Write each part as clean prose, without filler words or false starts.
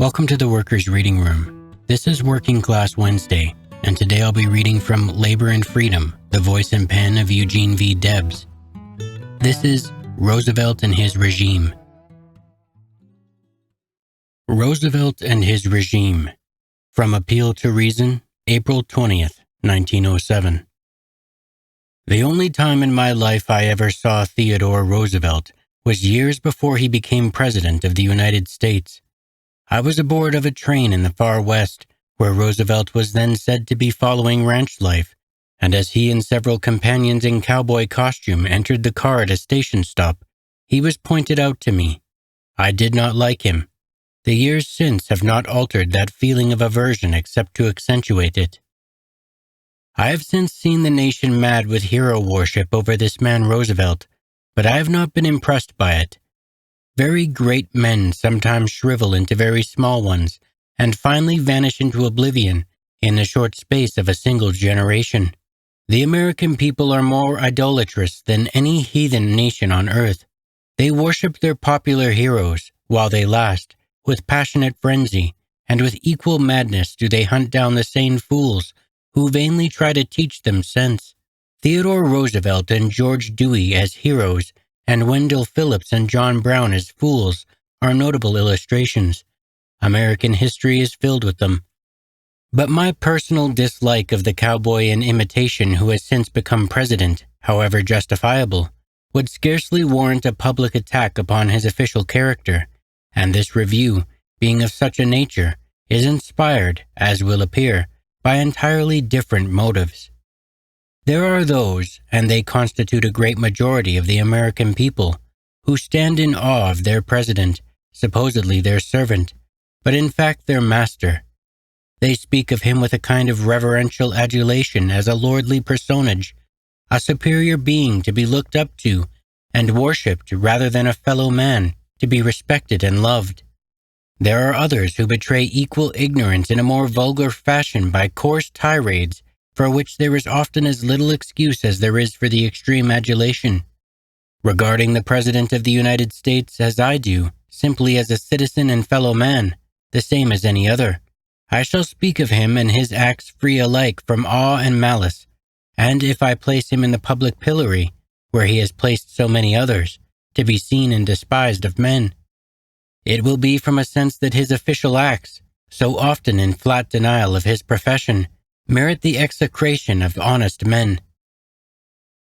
Welcome to the Workers' Reading Room. This is Working Class Wednesday, and today I'll be reading from Labor and Freedom, the voice and pen of Eugene V. Debs. This is Roosevelt and His Regime. Roosevelt and His Regime. From Appeal to Reason, April 20th, 1907. The only time in my life I ever saw Theodore Roosevelt was years before he became President of the United States. I was aboard of a train in the far west, where Roosevelt was then said to be following ranch life, and as he and several companions in cowboy costume entered the car at a station stop, he was pointed out to me. I did not like him. The years since have not altered that feeling of aversion except to accentuate it. I have since seen the nation mad with hero worship over this man Roosevelt, but I have not been impressed by it. Very great men sometimes shrivel into very small ones, and finally vanish into oblivion in the short space of a single generation. The American people are more idolatrous than any heathen nation on earth. They worship their popular heroes, while they last, with passionate frenzy, and with equal madness do they hunt down the sane fools who vainly try to teach them sense. Theodore Roosevelt and George Dewey as heroes, and Wendell Phillips and John Brown as fools, are notable illustrations. American history is filled with them. But my personal dislike of the cowboy in imitation who has since become president, however justifiable, would scarcely warrant a public attack upon his official character, and this review, being of such a nature, is inspired, as will appear, by entirely different motives. There are those, and they constitute a great majority of the American people, who stand in awe of their president, supposedly their servant, but in fact their master. They speak of him with a kind of reverential adulation as a lordly personage, a superior being to be looked up to and worshipped rather than a fellow man to be respected and loved. There are others who betray equal ignorance in a more vulgar fashion by coarse tirades, for which there is often as little excuse as there is for the extreme adulation. Regarding the President of the United States as I do, simply as a citizen and fellow man, the same as any other, I shall speak of him and his acts free alike from awe and malice, and if I place him in the public pillory, where he has placed so many others, to be seen and despised of men, it will be from a sense that his official acts, so often in flat denial of his profession, merit the execration of honest men.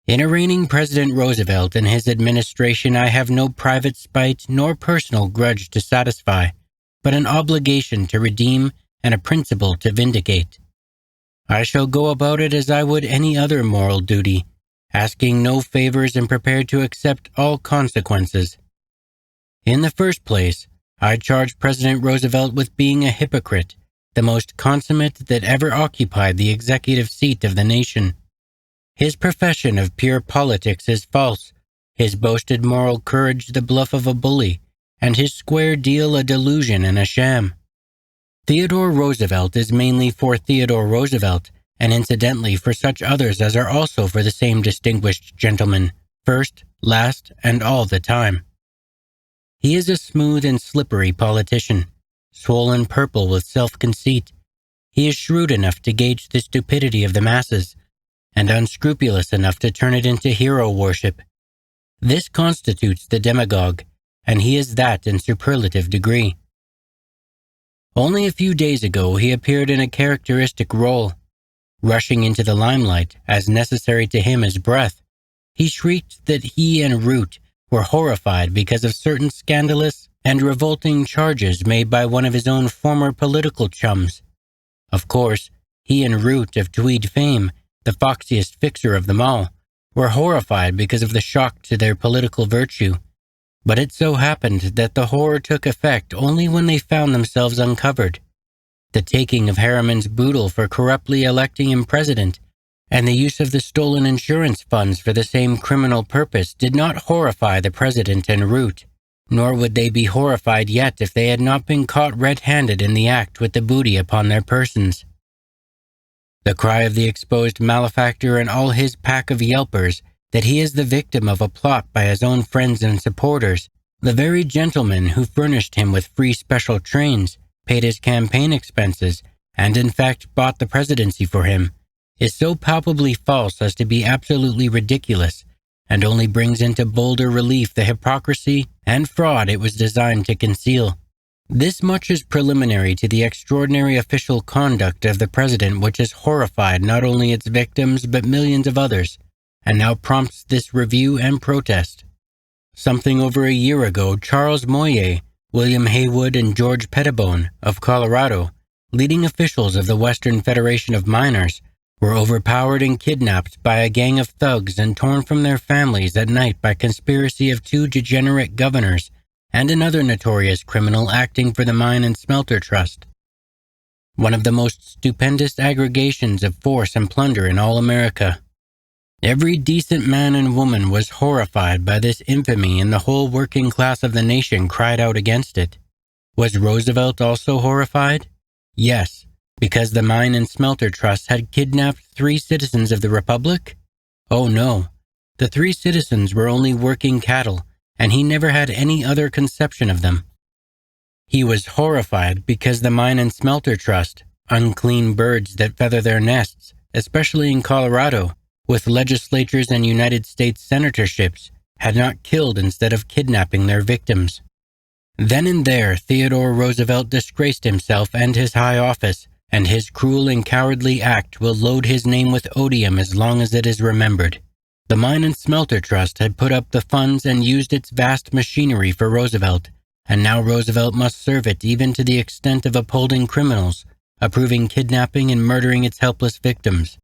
In arraigning President Roosevelt and his administration, I have no private spite nor personal grudge to satisfy, but an obligation to redeem and a principle to vindicate. I shall go about it as I would any other moral duty, asking no favors and prepared to accept all consequences. In the first place, I charge President Roosevelt with being a hypocrite, the most consummate that ever occupied the executive seat of the nation. His profession of pure politics is false, his boasted moral courage the bluff of a bully, and his square deal a delusion and a sham. Theodore Roosevelt is mainly for Theodore Roosevelt, and incidentally for such others as are also for the same distinguished gentleman, first, last, and all the time. He is a smooth and slippery politician, swollen purple with self-conceit. He is shrewd enough to gauge the stupidity of the masses, and unscrupulous enough to turn it into hero worship. This constitutes the demagogue, and he is that in superlative degree. Only a few days ago he appeared in a characteristic role. Rushing into the limelight, as necessary to him as breath, he shrieked that he and Root were horrified because of certain scandalous and revolting charges made by one of his own former political chums. Of course, he and Root of Tweed fame, the foxiest fixer of them all, were horrified because of the shock to their political virtue. But it so happened that the horror took effect only when they found themselves uncovered. The taking of Harriman's boodle for corruptly electing him president, and the use of the stolen insurance funds for the same criminal purpose did not horrify the president and Root, nor would they be horrified yet if they had not been caught red-handed in the act with the booty upon their persons. The cry of the exposed malefactor and all his pack of yelpers that he is the victim of a plot by his own friends and supporters, the very gentlemen who furnished him with free special trains, paid his campaign expenses, and in fact bought the presidency for him, is so palpably false as to be absolutely ridiculous, and only brings into bolder relief the hypocrisy and fraud it was designed to conceal. This much is preliminary to the extraordinary official conduct of the president, which has horrified not only its victims but millions of others, and now prompts this review and protest. Something over a year ago, Charles Moyer, William Haywood, and George Pettibone of Colorado, leading officials of the Western Federation of Miners, were overpowered and kidnapped by a gang of thugs and torn from their families at night by conspiracy of two degenerate governors and another notorious criminal acting for the Mine and Smelter Trust, one of the most stupendous aggregations of force and plunder in all America. Every decent man and woman was horrified by this infamy, and the whole working class of the nation cried out against it. Was Roosevelt also horrified? Yes, because the Mine and Smelter Trust had kidnapped 3 citizens of the Republic? Oh no, the 3 citizens were only working cattle, and he never had any other conception of them. He was horrified because the Mine and Smelter Trust, unclean birds that feather their nests, especially in Colorado, with legislatures and United States senatorships, had not killed instead of kidnapping their victims. Then and there, Theodore Roosevelt disgraced himself and his high office, and his cruel and cowardly act will load his name with odium as long as it is remembered. The Mine and Smelter Trust had put up the funds and used its vast machinery for Roosevelt, and now Roosevelt must serve it even to the extent of upholding criminals, approving kidnapping and murdering its helpless victims.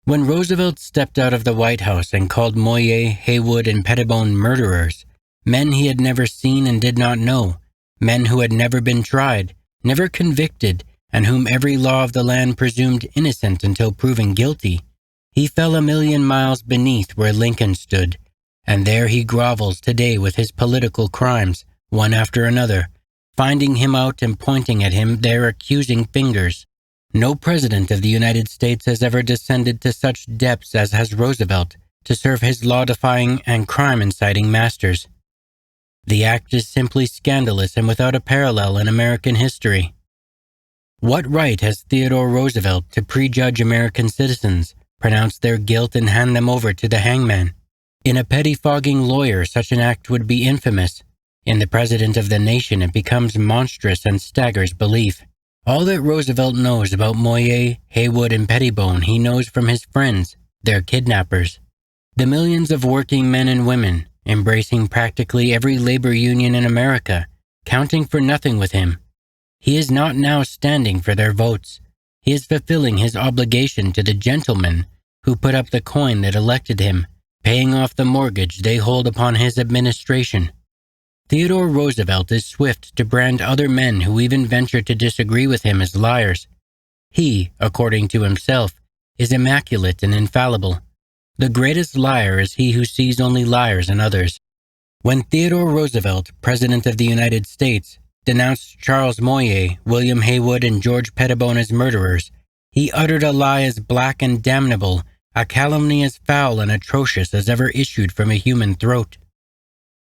When Roosevelt stepped out of the White House and called Moyer, Haywood, and Pettibone murderers, men he had never seen and did not know, men who had never been tried, never convicted, and whom every law of the land presumed innocent until proven guilty, he fell 1,000,000 miles beneath where Lincoln stood, and there he grovels today with his political crimes, one after another, finding him out and pointing at him their accusing fingers. No president of the United States has ever descended to such depths as has Roosevelt to serve his law-defying and crime-inciting masters. The act is simply scandalous and without a parallel in American history. What right has Theodore Roosevelt to prejudge American citizens, pronounce their guilt, and hand them over to the hangman? In a pettifogging lawyer, such an act would be infamous. In the president of the nation, it becomes monstrous and staggers belief. All that Roosevelt knows about Moyer, Haywood, and Pettibone he knows from his friends, their kidnappers. The millions of working men and women, embracing practically every labor union in America, counting for nothing with him. He is not now standing for their votes. He is fulfilling his obligation to the gentlemen who put up the coin that elected him, paying off the mortgage they hold upon his administration. Theodore Roosevelt is swift to brand other men who even venture to disagree with him as liars. He, according to himself, is immaculate and infallible. The greatest liar is he who sees only liars in others. When Theodore Roosevelt, President of the United States, denounced Charles Moyer, William Haywood, and George Pettibone as murderers, he uttered a lie as black and damnable, a calumny as foul and atrocious as ever issued from a human throat.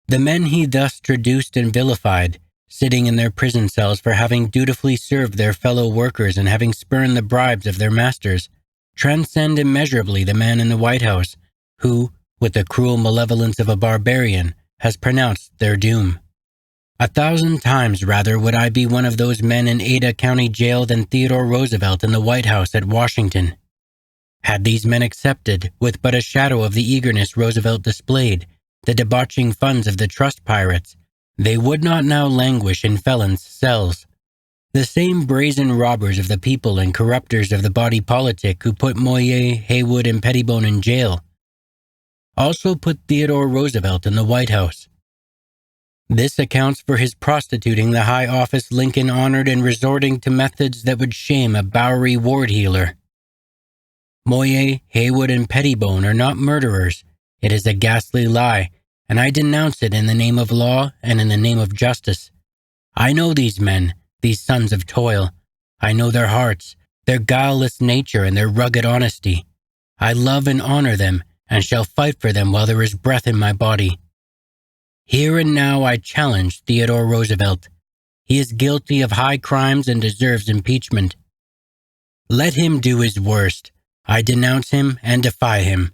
The men he thus traduced and vilified, sitting in their prison cells for having dutifully served their fellow workers and having spurned the bribes of their masters, transcend immeasurably the man in the White House, who, with the cruel malevolence of a barbarian, has pronounced their doom. 1,000 times rather would I be one of those men in Ada County Jail than Theodore Roosevelt in the White House at Washington. Had these men accepted, with but a shadow of the eagerness Roosevelt displayed, the debauching funds of the trust pirates, they would not now languish in felons' cells. The same brazen robbers of the people and corrupters of the body politic who put Moyer, Haywood, and Pettibone in jail also put Theodore Roosevelt in the White House. This accounts for his prostituting the high office Lincoln honored and resorting to methods that would shame a Bowery ward healer. Moyer, Haywood, and Pettibone are not murderers. It is a ghastly lie, and I denounce it in the name of law and in the name of justice. I know these men, these sons of toil. I know their hearts, their guileless nature, and their rugged honesty. I love and honor them, and shall fight for them while there is breath in my body. Here and now I challenge Theodore Roosevelt. He is guilty of high crimes and deserves impeachment. Let him do his worst. I denounce him and defy him.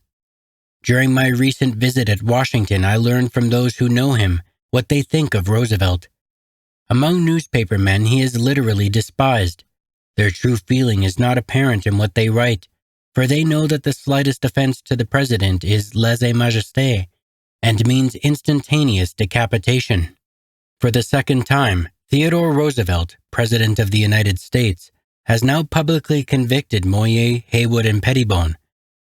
During my recent visit at Washington, I learned from those who know him what they think of Roosevelt. Among newspaper men, he is literally despised. Their true feeling is not apparent in what they write, for they know that the slightest offense to the president is lèse-majesté and means instantaneous decapitation. For the second time, Theodore Roosevelt, President of the United States, has now publicly convicted Moyer, Haywood, and Pettibone.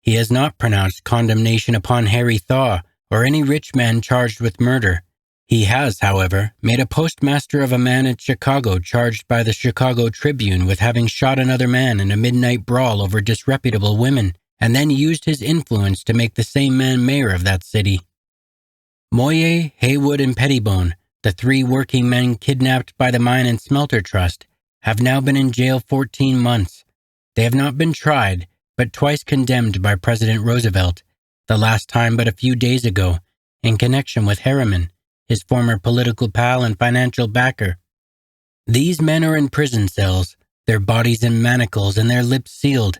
He has not pronounced condemnation upon Harry Thaw or any rich man charged with murder. He has, however, made a postmaster of a man in Chicago charged by the Chicago Tribune with having shot another man in a midnight brawl over disreputable women, and then used his influence to make the same man mayor of that city. Moyer, Haywood, and Pettibone, the three working men kidnapped by the Mine and Smelter Trust, have now been in jail 14 months. They have not been tried, but twice condemned by President Roosevelt, the last time but a few days ago, in connection with Harriman, his former political pal and financial backer. These men are in prison cells, their bodies in manacles and their lips sealed.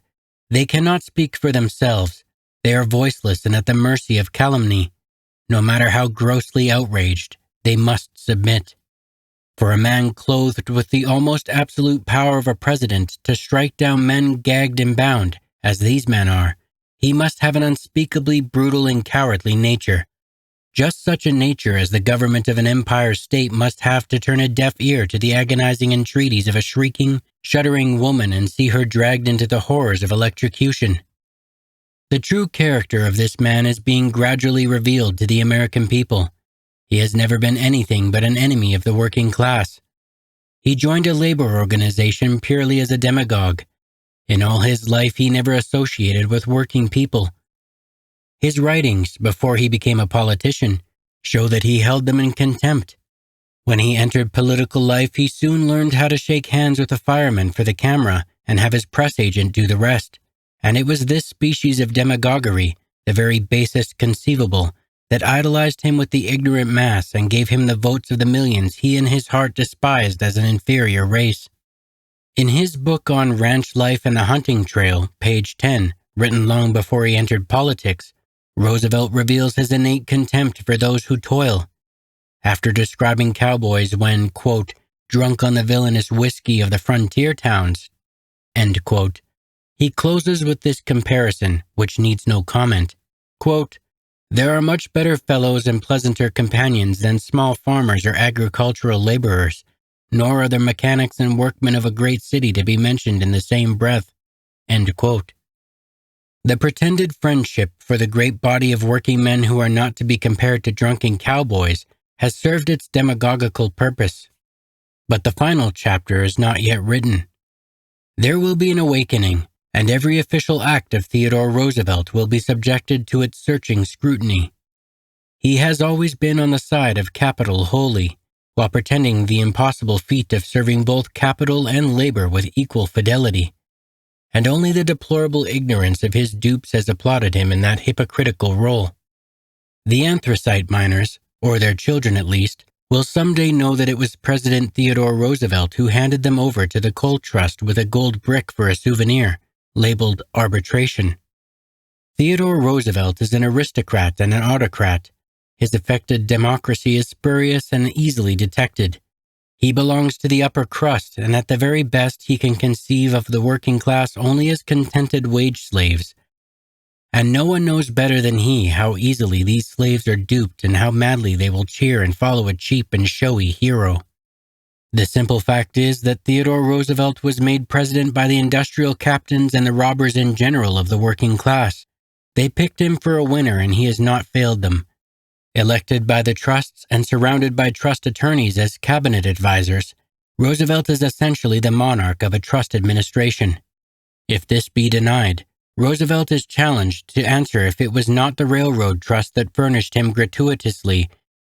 They cannot speak for themselves. They are voiceless and at the mercy of calumny. No matter how grossly outraged, they must submit. For a man clothed with the almost absolute power of a president to strike down men gagged and bound, as these men are, he must have an unspeakably brutal and cowardly nature. Just such a nature as the government of an empire state must have to turn a deaf ear to the agonizing entreaties of a shrieking, shuddering woman and see her dragged into the horrors of electrocution. The true character of this man is being gradually revealed to the American people. He has never been anything but an enemy of the working class. He joined a labor organization purely as a demagogue. In all his life, he never associated with working people. His writings, before he became a politician, show that he held them in contempt. When he entered political life, he soon learned how to shake hands with a fireman for the camera and have his press agent do the rest. And it was this species of demagoguery, the very basest conceivable, that idolized him with the ignorant mass and gave him the votes of the millions he in his heart despised as an inferior race. In his book on ranch life and the hunting trail, page 10, written long before he entered politics, Roosevelt reveals his innate contempt for those who toil. After describing cowboys when, quote, drunk on the villainous whiskey of the frontier towns, end quote, he closes with this comparison, which needs no comment. Quote, there are much better fellows and pleasanter companions than small farmers or agricultural laborers, nor are there mechanics and workmen of a great city to be mentioned in the same breath, end quote. The pretended friendship for the great body of working men who are not to be compared to drunken cowboys has served its demagogical purpose. But the final chapter is not yet written. There will be an awakening, and every official act of Theodore Roosevelt will be subjected to its searching scrutiny. He has always been on the side of capital wholly, while pretending the impossible feat of serving both capital and labor with equal fidelity. And only the deplorable ignorance of his dupes has applauded him in that hypocritical role. The anthracite miners, or their children at least, will someday know that it was President Theodore Roosevelt who handed them over to the Coal Trust with a gold brick for a souvenir, labeled arbitration. Theodore Roosevelt is an aristocrat and an autocrat. His affected democracy is spurious and easily detected. He belongs to the upper crust, and at the very best he can conceive of the working class only as contented wage slaves. And no one knows better than he how easily these slaves are duped and how madly they will cheer and follow a cheap and showy hero. The simple fact is that Theodore Roosevelt was made president by the industrial captains and the robbers in general of the working class. They picked him for a winner, and he has not failed them. Elected by the trusts and surrounded by trust attorneys as cabinet advisors, Roosevelt is essentially the monarch of a trust administration. If this be denied, Roosevelt is challenged to answer if it was not the railroad trust that furnished him gratuitously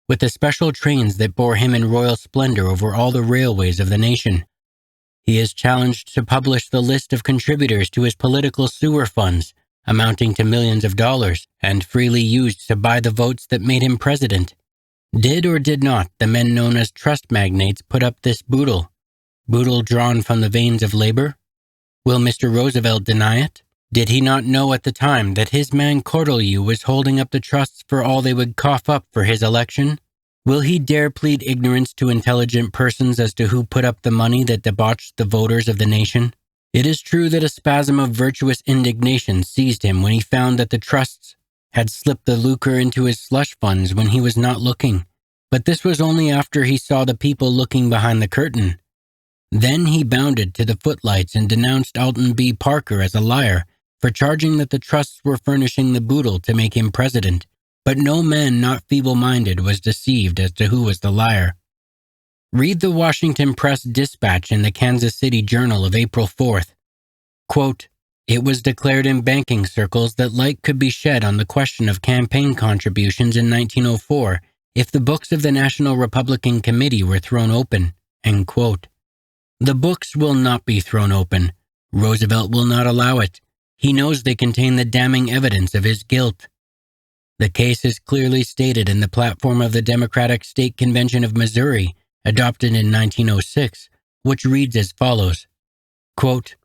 with the special trains that bore him in royal splendor over all the railways of the nation. He is challenged to publish the list of contributors to his political sewer funds, amounting to millions of dollars, and freely used to buy the votes that made him president. Did or did not the men known as trust magnates put up this boodle drawn from the veins of labor? Will Mr. Roosevelt deny it? Did he not know at the time that his man Cortelyou was holding up the trusts for all they would cough up for his election? Will he dare plead ignorance to intelligent persons as to who put up the money that debauched the voters of the nation? It is true that a spasm of virtuous indignation seized him when he found that the trusts had slipped the lucre into his slush funds when he was not looking, but this was only after he saw the people looking behind the curtain. Then he bounded to the footlights and denounced Alton B. Parker as a liar for charging that the trusts were furnishing the boodle to make him president, but no man not feeble-minded was deceived as to who was the liar. Read the Washington Press Dispatch in the Kansas City Journal of April 4th. Quote, "It was declared in banking circles that light could be shed on the question of campaign contributions in 1904 if the books of the National Republican Committee were thrown open." End quote. The books will not be thrown open. Roosevelt will not allow it. He knows they contain the damning evidence of his guilt. The case is clearly stated in the platform of the Democratic State Convention of Missouri, adopted in 1906, which reads as follows, quote,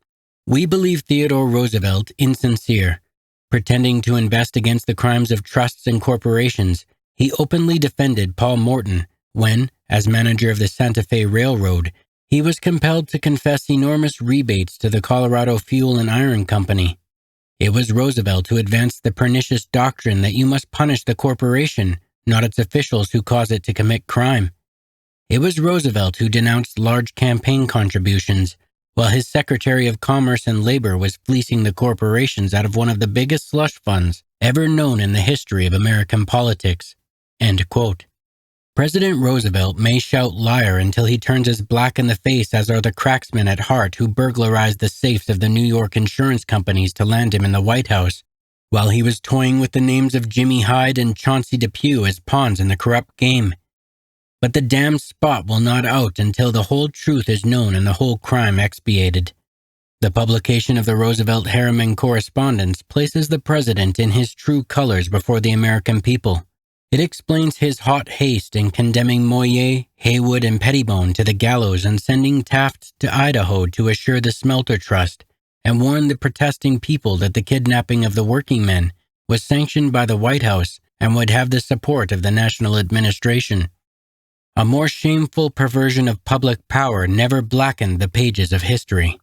"We believe Theodore Roosevelt insincere. Pretending to invest against the crimes of trusts and corporations, he openly defended Paul Morton when, as manager of the Santa Fe Railroad, he was compelled to confess enormous rebates to the Colorado Fuel and Iron Company. It was Roosevelt who advanced the pernicious doctrine that you must punish the corporation, not its officials who cause it to commit crime. It was Roosevelt who denounced large campaign contributions, while his Secretary of Commerce and Labor was fleecing the corporations out of one of the biggest slush funds ever known in the history of American politics." End quote. President Roosevelt may shout liar until he turns as black in the face as are the cracksmen at heart who burglarized the safes of the New York insurance companies to land him in the White House, while he was toying with the names of Jimmy Hyde and Chauncey Depew as pawns in the corrupt game. But the damned spot will not out until the whole truth is known and the whole crime expiated. The publication of the Roosevelt-Harriman correspondence places the president in his true colors before the American people. It explains his hot haste in condemning Moyer, Haywood, and Pettibone to the gallows and sending Taft to Idaho to assure the Smelter Trust and warn the protesting people that the kidnapping of the working men was sanctioned by the White House and would have the support of the national administration. A more shameful perversion of public power never blackened the pages of history.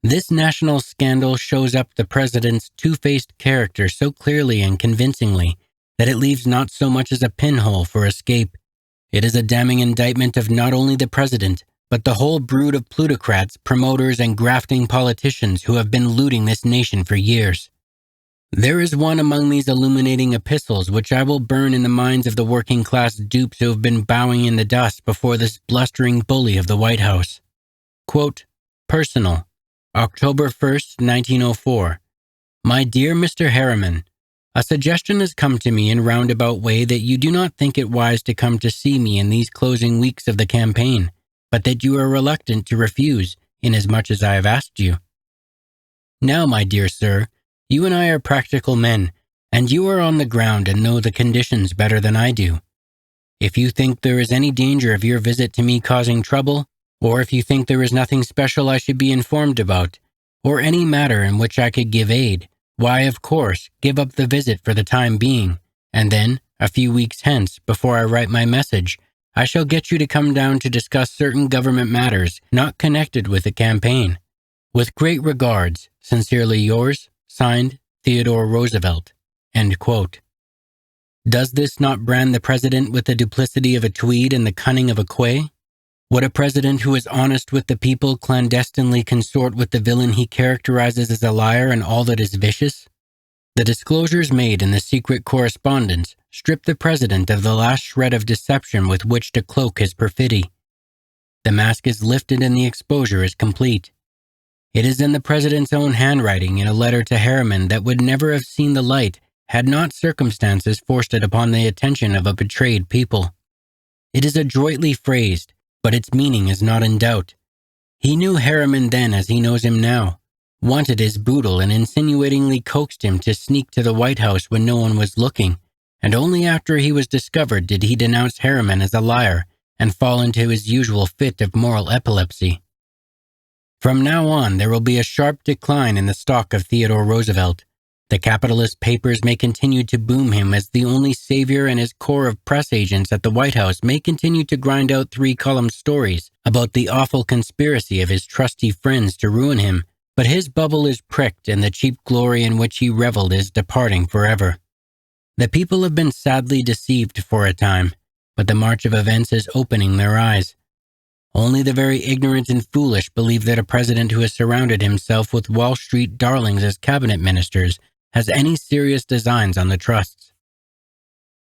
This national scandal shows up the president's two-faced character so clearly and convincingly that it leaves not so much as a pinhole for escape. It is a damning indictment of not only the president, but the whole brood of plutocrats, promoters, and grafting politicians who have been looting this nation for years. There is one among these illuminating epistles which I will burn in the minds of the working-class dupes who have been bowing in the dust before this blustering bully of the White House. Quote, "Personal, October 1st, 1904. My dear Mr. Harriman, a suggestion has come to me in roundabout way that you do not think it wise to come to see me in these closing weeks of the campaign, but that you are reluctant to refuse, inasmuch as I have asked you. Now, my dear sir, you and I are practical men, and you are on the ground and know the conditions better than I do. If you think there is any danger of your visit to me causing trouble, or if you think there is nothing special I should be informed about, or any matter in which I could give aid, why, of course, give up the visit for the time being, and then, a few weeks hence, before I write my message, I shall get you to come down to discuss certain government matters not connected with the campaign. With great regards, sincerely yours, signed, Theodore Roosevelt." End quote. Does this not brand the president with the duplicity of a Tweed and the cunning of a Quay? Would a president who is honest with the people clandestinely consort with the villain he characterizes as a liar and all that is vicious? The disclosures made in the secret correspondence strip the president of the last shred of deception with which to cloak his perfidy. The mask is lifted and the exposure is complete. It is in the president's own handwriting in a letter to Harriman that would never have seen the light had not circumstances forced it upon the attention of a betrayed people. It is adroitly phrased, but its meaning is not in doubt. He knew Harriman then as he knows him now, wanted his boodle and insinuatingly coaxed him to sneak to the White House when no one was looking, and only after he was discovered did he denounce Harriman as a liar and fall into his usual fit of moral epilepsy. From now on, there will be a sharp decline in the stock of Theodore Roosevelt. The capitalist papers may continue to boom him as the only savior, and his corps of press agents at the White House may continue to grind out 3-column stories about the awful conspiracy of his trusty friends to ruin him, but his bubble is pricked and the cheap glory in which he reveled is departing forever. The people have been sadly deceived for a time, but the march of events is opening their eyes. Only the very ignorant and foolish believe that a president who has surrounded himself with Wall Street darlings as cabinet ministers has any serious designs on the trusts.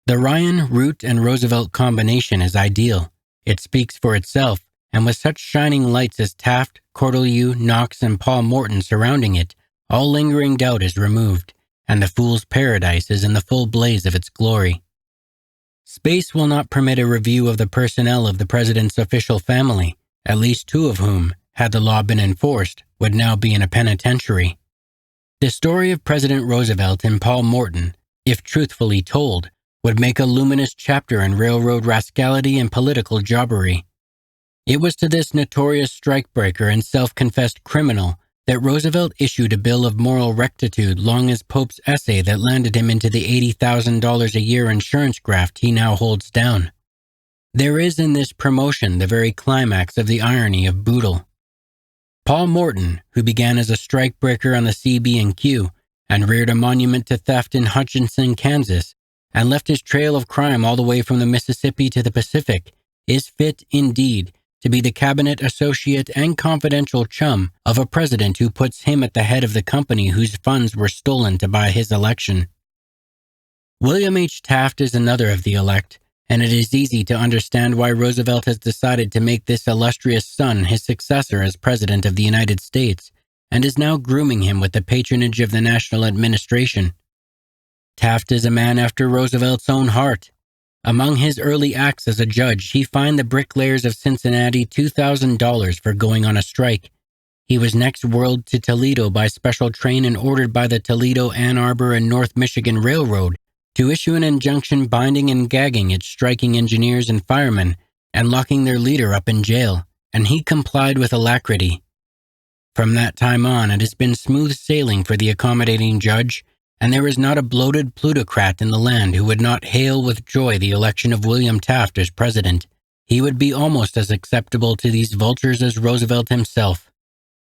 The Ryan, Root, and Roosevelt combination is ideal. It speaks for itself, and with such shining lights as Taft, Cortelyou, Knox, and Paul Morton surrounding it, all lingering doubt is removed, and the fool's paradise is in the full blaze of its glory. Space will not permit a review of the personnel of the president's official family, at least 2 of whom, had the law been enforced, would now be in a penitentiary. The story of President Roosevelt and Paul Morton, if truthfully told, would make a luminous chapter in railroad rascality and political jobbery. It was to this notorious strikebreaker and self-confessed criminal that Roosevelt issued a bill of moral rectitude long as Pope's essay that landed him into the $80,000 a year insurance graft he now holds down. There is in this promotion the very climax of the irony of Boodle. Paul Morton, who began as a strikebreaker on the CB&Q and reared a monument to theft in Hutchinson, Kansas, and left his trail of crime all the way from the Mississippi to the Pacific, is fit, indeed, to be the cabinet associate and confidential chum of a president who puts him at the head of the company whose funds were stolen to buy his election. William H. Taft is another of the elect, and it is easy to understand why Roosevelt has decided to make this illustrious son his successor as President of the United States, and is now grooming him with the patronage of the national administration. Taft is a man after Roosevelt's own heart. Among his early acts as a judge, he fined the bricklayers of Cincinnati $2,000 for going on a strike. He was next whirled to Toledo by special train and ordered by the Toledo, Ann Arbor, and North Michigan Railroad to issue an injunction binding and gagging its striking engineers and firemen and locking their leader up in jail, and he complied with alacrity. From that time on, it has been smooth sailing for the accommodating judge, and there is not a bloated plutocrat in the land who would not hail with joy the election of William Taft as president. He would be almost as acceptable to these vultures as Roosevelt himself.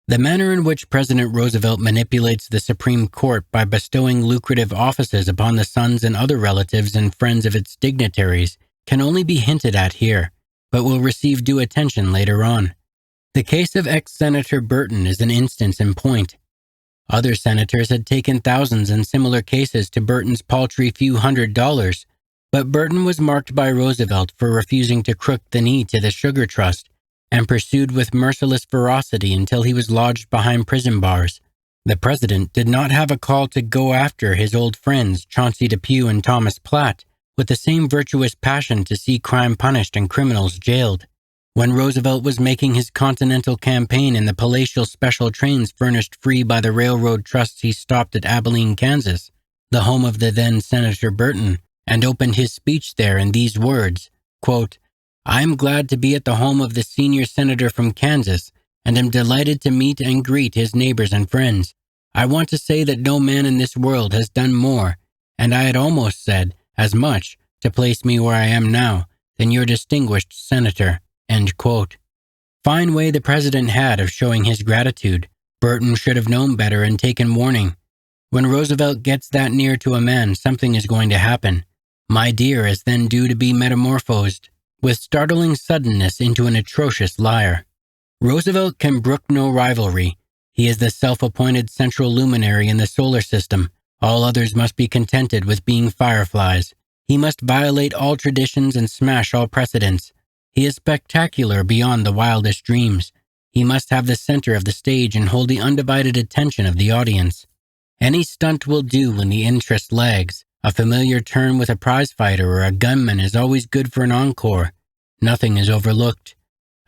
The manner in which President Roosevelt manipulates the Supreme Court by bestowing lucrative offices upon the sons and other relatives and friends of its dignitaries can only be hinted at here, but will receive due attention later on. The case of ex-Senator Burton is an instance in point. Other senators had taken thousands in similar cases to Burton's paltry few $100s, but Burton was marked by Roosevelt for refusing to crook the knee to the Sugar Trust and pursued with merciless ferocity until he was lodged behind prison bars. The president did not have a call to go after his old friends Chauncey Depew and Thomas Platt with the same virtuous passion to see crime punished and criminals jailed. When Roosevelt was making his continental campaign in the palatial special trains furnished free by the railroad trusts, he stopped at Abilene, Kansas, the home of the then Senator Burton, and opened his speech there in these words, quote, "I am glad to be at the home of the senior senator from Kansas, and am delighted to meet and greet his neighbors and friends. I want to say that no man in this world has done more, and I had almost said as much, to place me where I am now, than your distinguished senator." End quote. Fine way the president had of showing his gratitude. Burton should have known better and taken warning. When Roosevelt gets that near to a man, something is going to happen. My dear is then due to be metamorphosed, with startling suddenness, into an atrocious liar. Roosevelt can brook no rivalry. He is the self-appointed central luminary in the solar system. All others must be contented with being fireflies. He must violate all traditions and smash all precedents. He is spectacular beyond the wildest dreams. He must have the center of the stage and hold the undivided attention of the audience. Any stunt will do when the interest lags. A familiar turn with a prizefighter or a gunman is always good for an encore. Nothing is overlooked.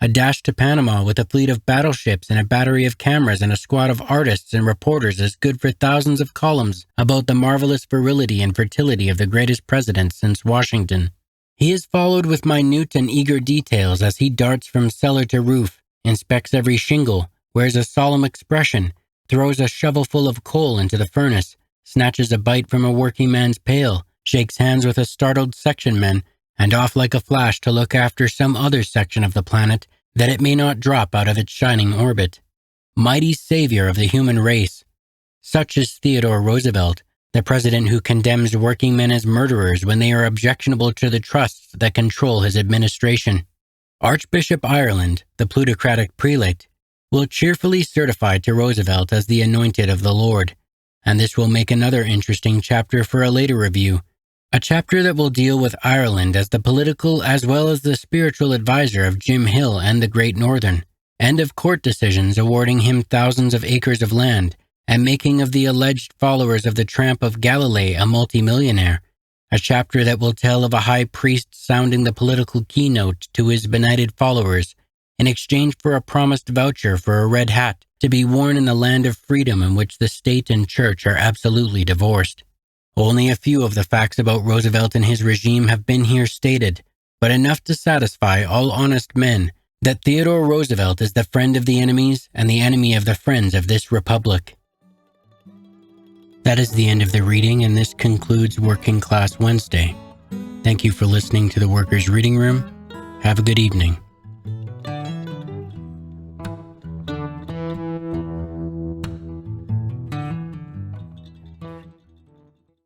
A dash to Panama with a fleet of battleships and a battery of cameras and a squad of artists and reporters is good for thousands of columns about the marvelous virility and fertility of the greatest president since Washington. He is followed with minute and eager details as he darts from cellar to roof, inspects every shingle, wears a solemn expression, throws a shovelful of coal into the furnace, snatches a bite from a working man's pail, shakes hands with a startled sectionman, and off like a flash to look after some other section of the planet that it may not drop out of its shining orbit. Mighty savior of the human race. Such is Theodore Roosevelt, the president who condemns working men as murderers when they are objectionable to the trusts that control his administration. Archbishop Ireland, the plutocratic prelate, will cheerfully certify to Roosevelt as the anointed of the Lord, and this will make another interesting chapter for a later review, a chapter that will deal with Ireland as the political as well as the spiritual advisor of Jim Hill and the Great Northern, and of court decisions awarding him thousands of acres of land, and making of the alleged followers of the Tramp of Galilee a multimillionaire, a chapter that will tell of a high priest sounding the political keynote to his benighted followers in exchange for a promised voucher for a red hat to be worn in the land of freedom in which the state and church are absolutely divorced. Only a few of the facts about Roosevelt and his regime have been here stated, but enough to satisfy all honest men that Theodore Roosevelt is the friend of the enemies and the enemy of the friends of this republic. That is the end of the reading, and this concludes Working Class Wednesday. Thank you for listening to the Workers' Reading Room. Have a good evening.